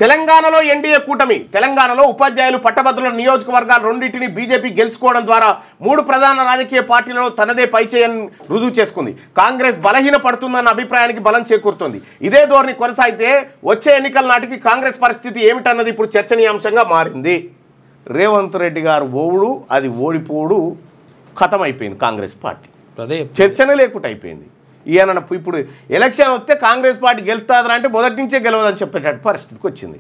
తెలంగాణలో ఎన్డీఏ కూటమి తెలంగాణలో ఉపాధ్యాయులు పట్టభద్రుల నియోజకవర్గాలు రెండింటిని బీజేపీ గెలుచుకోవడం ద్వారా మూడు ప్రధాన రాజకీయ పార్టీలలో తనదే పైచేయని రుజువు చేసుకుంది. కాంగ్రెస్ బలహీన పడుతుందన్న అభిప్రాయానికి బలం చేకూరుతోంది. ఇదే ధోరణి కొనసాగితే వచ్చే ఎన్నికల నాటికి కాంగ్రెస్ పరిస్థితి ఏమిటన్నది ఇప్పుడు చర్చనీయాంశంగా మారింది. రేవంత్ రెడ్డి గారు ఓవుడు అది ఓడిపోవుడు ఖతం అయిపోయింది. కాంగ్రెస్ పార్టీ చర్చనే లేకుండా అయిపోయింది. ఈయన ఇప్పుడు ఎలక్షన్ వస్తే కాంగ్రెస్ పార్టీ గెలుస్తుందని అంటే మొదటి నుంచే గెలవదని చెప్పేటట్టు పరిస్థితికి వచ్చింది.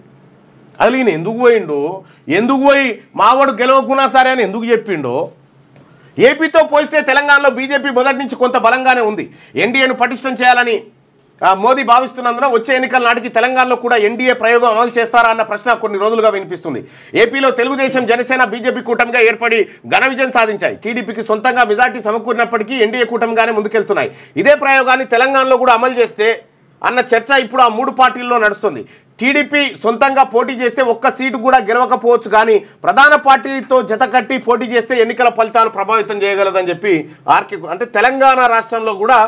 అసలు ఈయన ఎందుకు పోయిండో, ఎందుకు పోయి మావాడు గెలవకున్నా సరే అని ఎందుకు చెప్పిండో. ఏపీతో పోలిస్తే తెలంగాణలో బీజేపీ మొదటి నుంచి కొంత బలంగానే ఉంది. ఎన్డీఏను పటిష్టం చేయాలని మోదీ భావిస్తున్నందున వచ్చే ఎన్నికల నాటికి తెలంగాణలో కూడా ఎన్డీఏ ప్రయోగం అమలు చేస్తారా అన్న ప్రశ్న కొన్ని రోజులుగా వినిపిస్తుంది. ఏపీలో తెలుగుదేశం జనసేన బీజేపీ కూటమిగా ఏర్పడి ఘన విజయం సాధించాయి. టీడీపీకి సొంతంగా మెజార్టీ సమకూరినప్పటికీ ఎన్డీఏ కూటమిగానే ముందుకెళ్తున్నాయి. ఇదే ప్రయోగాన్ని తెలంగాణలో కూడా అమలు చేస్తే అన్న చర్చ ఇప్పుడు ఆ మూడు పార్టీల్లో నడుస్తుంది. టీడీపీ సొంతంగా పోటీ చేస్తే ఒక్క సీటు కూడా గెలవకపోవచ్చు, కానీ ప్రధాన పార్టీతో జతకట్టి పోటీ చేస్తే ఎన్నికల ఫలితాలు ప్రభావితం చేయగలదని చెప్పి ఆర్కే అంటే తెలంగాణ రాష్ట్రంలో కూడా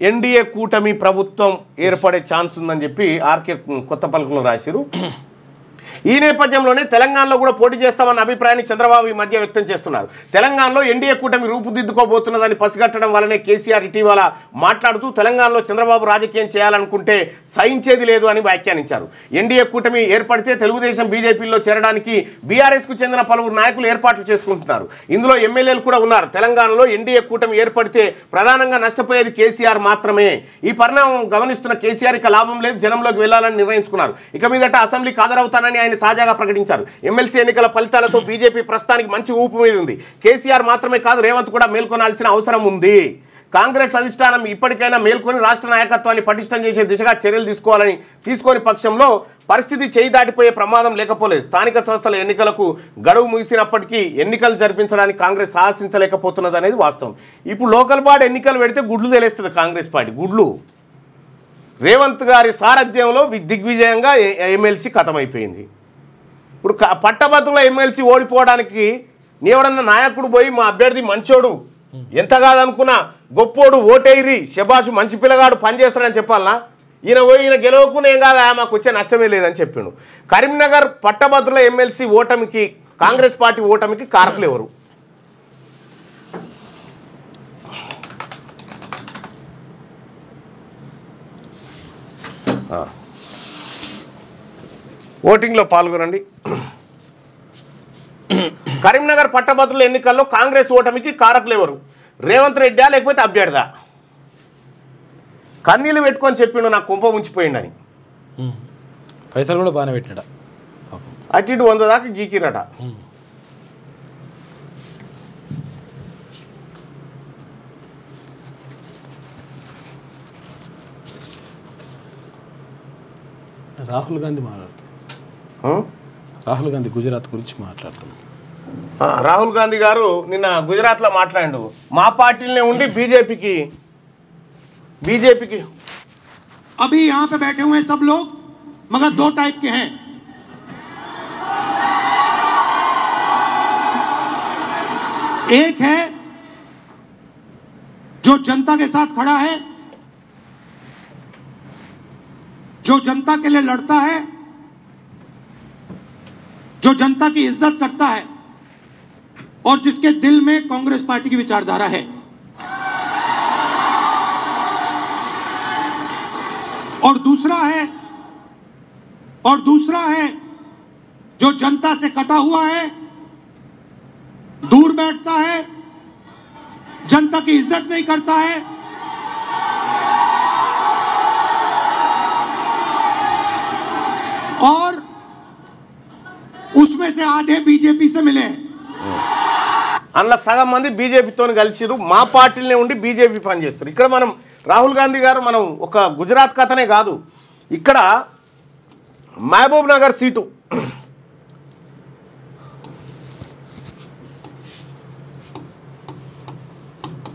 ఎన్డీఏ కూటమి ప్రభుత్వం ఏర్పడే ఛాన్స్ ఉందని చెప్పి ఆర్కే కొత్త పలుకులు రాశారు. ఈ నేపథ్యంలోనే తెలంగాణలో కూడా పోటీ చేస్తామన్న అభిప్రాయాన్ని చంద్రబాబు ఈ మధ్య వ్యక్తం చేస్తున్నారు. తెలంగాణలో ఎన్డీఏ కూటమి రూపుదిద్దుకోబోతున్నదని పసిగట్టడం వల్లనే కేసీఆర్ ఇటీవల మాట్లాడుతూ తెలంగాణలో చంద్రబాబు రాజకీయం చేయాలనుకుంటే సహించేది లేదు అని వ్యాఖ్యానించారు. ఎన్డీఏ కూటమి ఏర్పడితే తెలుగుదేశం బీజేపీలో చేరడానికి బీఆర్ఎస్కు చెందిన పలువురు నాయకులు ఏర్పాట్లు చేసుకుంటున్నారు. ఇందులో ఎమ్మెల్యేలు కూడా ఉన్నారు. తెలంగాణలో ఎన్డీఏ కూటమి ఏర్పడితే ప్రధానంగా నష్టపోయేది కేసీఆర్ మాత్రమే. ఈ పరిణామం గమనిస్తున్న కేసీఆర్ ఇక లాభం లేదు, జనంలోకి వెళ్లాలని నిర్ణయించుకున్నారు. ఇక మీదట అసెంబ్లీకి హాజరవుతానని ఆయన తాజాగా ప్రకటించారు. ఎమ్మెల్సీ ఎన్నికల ఫలితాలతో బీజేపీ ప్రస్తుతానికి మంచి ఊపు మీద ఉంది. కేసీఆర్ మాత్రమే కాదు, రేవంత్ కూడా మేల్కొనాల్సిన అవసరం ఉంది. కాంగ్రెస్ అధిష్టానం ఇప్పటికైనా మేల్కొని రాష్ట్ర నాయకత్వాన్ని పటిష్టం చేసే దిశగా చర్యలు తీసుకోని పక్షంలో పరిస్థితి చేయి దాటిపోయే ప్రమాదం లేకపోలేదు. స్థానిక సంస్థల ఎన్నికలకు గడువు ముగిసినప్పటికీ ఎన్నికలు జరిపించడానికి కాంగ్రెస్ సాహసించలేకపోతున్నది అనేది వాస్తవం. ఇప్పుడు లోకల్ బాడీ ఎన్నికలు పెడితే గుడ్లు తెలిస్తుంది కాంగ్రెస్ పార్టీ గుడ్లు. రేవంత్ గారి సారథ్యంలో దిగ్విజయంగా ఎమ్మెల్సీ ఖతమైపోయింది. ఇప్పుడు పట్టభద్రుల ఎమ్మెల్సీ ఓడిపోవడానికి ఎవడన్నా నాయకుడు పోయి మా అభ్యర్థి మంచోడు, ఎంత కాదనుకున్నా గొప్పోడు, ఓటేరి శబాషు మంచి పిల్లగాడు పనిచేస్తాడని చెప్పాలనా? ఈయన పోయి ఈయన గెలవకుని ఏం కాదా, మాకు వచ్చే నష్టమే లేదని చెప్పిండు. కరీంనగర్ పట్టభద్రుల ఎమ్మెల్సీ ఓటమికి కాంగ్రెస్ పార్టీ ఓటమికి కారకులు ఎవరు? ఓటింగ్లో పాల్గొనండి. కరీంనగర్ పట్టభద్రుల ఎన్నికల్లో కాంగ్రెస్ ఓటమికి కారకులు ఎవరు? రేవంత్ రెడ్డా లేకపోతే అభ్యర్థా? కన్నీళ్ళు పెట్టుకొని చెప్పిండు నాకు కుంప ముంచిపోయిండని. పైసలు కూడా బాగానే పెట్టినాడ, అటు ఇటు 100 దాకా గీకిరట. రాహుల్ గాంధీ రాహుల్ గాంధీ గుజరాత్ గురించి మాట్లాడుతున్నాం. రాహుల్ గాంధీ గారు నిన్న గుజరాత్లో మాట్లాడు, మా పార్టీలోనే ఉండి బీజేపీకి अभी यहाँ पे बैठे हुए हैं सब लोग, मगर 2 टाइप के हैं. एक है जो जनता के साथ खड़ा है, जो जनता के लिए लड़ता है, जो जनता की इज्जत करता है और जिसके दिल में कांग्रेस पार्टी की विचारधारा है. और दूसरा है जो जनता से कटा हुआ है, दूर बैठता है, जनता की इज्जत नहीं करता है, और उसमें से आधे बीजेपी से मिले हैं. అందులో సగం మంది బీజేపీతో కలిసిరు, మా పార్టీలోనే ఉండి బీజేపీ పనిచేస్తారు. ఇక్కడ మనం రాహుల్ గాంధీ గారు మనం ఒక గుజరాత్ కథనే కాదు, ఇక్కడ మహబూబ్ నగర్ సీటు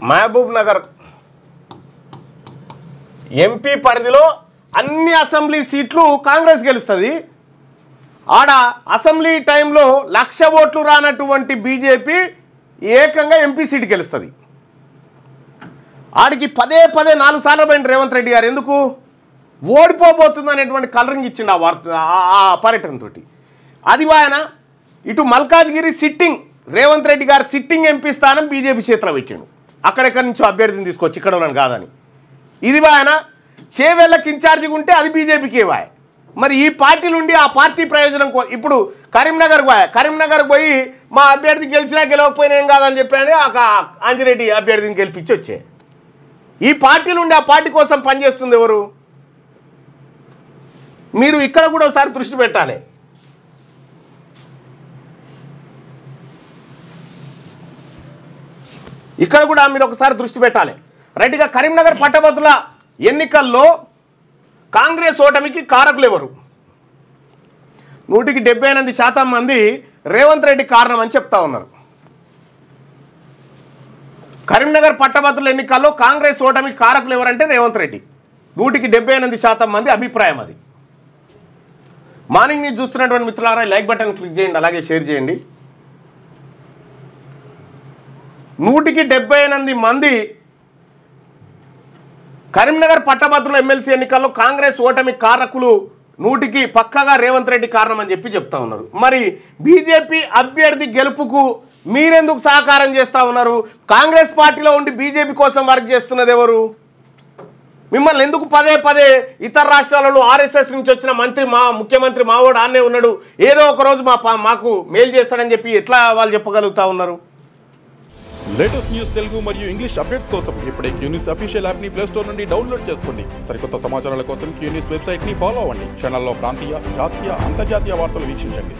మహబూబ్ నగర్ ఎంపీ పరిధిలో అన్ని అసెంబ్లీ సీట్లు కాంగ్రెస్ గెలుస్తుంది. ఆడ అసెంబ్లీ టైంలో 1,00,000 ఓట్లు రానటువంటి బీజేపీ ఏకంగా ఎంపీ సీటు గెలుస్తుంది. ఆడికి పదే 4 సార్లు పోయింది రేవంత్ రెడ్డి గారు. ఎందుకు? ఓడిపోబోతుంది అనేటువంటి కలరింగ్ ఇచ్చిండు ఆ వార్త ఆ పర్యటనతో. అది ఆయన ఇటు మల్కాజ్గిరి సిట్టింగ్ రేవంత్ రెడ్డి గారు సిట్టింగ్ ఎంపీ స్థానం బీజేపీ చేతిలో పెట్టాడు, అక్కడెక్కడి నుంచో అభ్యర్థిని తీసుకొచ్చి ఇక్కడ ఉన్నాను కాదని. ఇది ఆయన చేవేళ్ళకి ఇన్ఛార్జిగా ఉంటే అది బీజేపీకి వాయ. మరి ఈ పార్టీ నుండి ఆ పార్టీ ప్రయోజనం ఇప్పుడు కరీంనగర్ పోయి మా అభ్యర్థి గెలిచినా గెలవకపోయినా ఏం కాదని చెప్పాను ఆంజిరెడ్డి అభ్యర్థిని గెలిపించి వచ్చే. ఈ పార్టీ నుండి ఆ పార్టీ కోసం పనిచేస్తుంది ఎవరు? మీరు ఇక్కడ కూడా ఒకసారి దృష్టి పెట్టాలి. ఇక్కడ కూడా మీరు ఒకసారి దృష్టి పెట్టాలి. రైట్గా కరీంనగర్ పట్టభద్రుల ఎన్నికల్లో కాంగ్రెస్ ఓటమికి కారకులు ఎవరు? 178% మంది రేవంత్ రెడ్డి కారణం అని చెప్తా ఉన్నారు. కరీంనగర్ పట్టభద్రుల ఎన్నికల్లో కాంగ్రెస్ ఓటమికి కారకులు ఎవరంటే రేవంత్ రెడ్డి. 178% మంది అభిప్రాయం అది. మార్నింగ్ న్యూస్ చూస్తున్నటువంటి మిత్రులారా లైక్ బటన్ క్లిక్ చేయండి, అలాగే షేర్ చేయండి. 178 మంది కరీంనగర్ పట్టభద్రుల ఎమ్మెల్సీ ఎన్నికల్లో కాంగ్రెస్ ఓటమి కారకులు 100కి పక్కగా రేవంత్ రెడ్డి కారణం అని చెప్పి చెప్తా ఉన్నారు. మరి బీజేపీ అభ్యర్థి గెలుపుకు మీరెందుకు సహకారం చేస్తూ ఉన్నారు? కాంగ్రెస్ పార్టీలో ఉండి బీజేపీ కోసం వర్క్ చేస్తున్నది ఎవరు? మిమ్మల్ని ఎందుకు పదే పదే ఇతర రాష్ట్రాలలో ఆర్ఎస్ఎస్ నుంచి వచ్చిన ముఖ్యమంత్రి మావోడు ఆన్నే ఉన్నాడు, ఏదో ఒక రోజు మాకు మేలు చేస్తాడని చెప్పి ఎట్లా వాళ్ళు చెప్పగలుగుతా ఉన్నారు? లేటెస్ట్ న్యూస్ తెలుగు మరియు ఇంగ్లీష్ అప్డేట్స్ కోసం ఇప్పుడే క్యూన్యూస్ అఫీషియల్ యాప్ ని ప్లే స్టోర్ నుండి డౌన్లోడ్ చేసుకోండి. సరికొత్త సమాచారాల కోసం క్యూన్యూస్ వెబ్సైట్ ని ఫాలో అవ్వండి. ఛానల్లో ప్రాంతీయ, జాతీయ, అంతర్జాతీయ వార్తలు వీక్షించండి.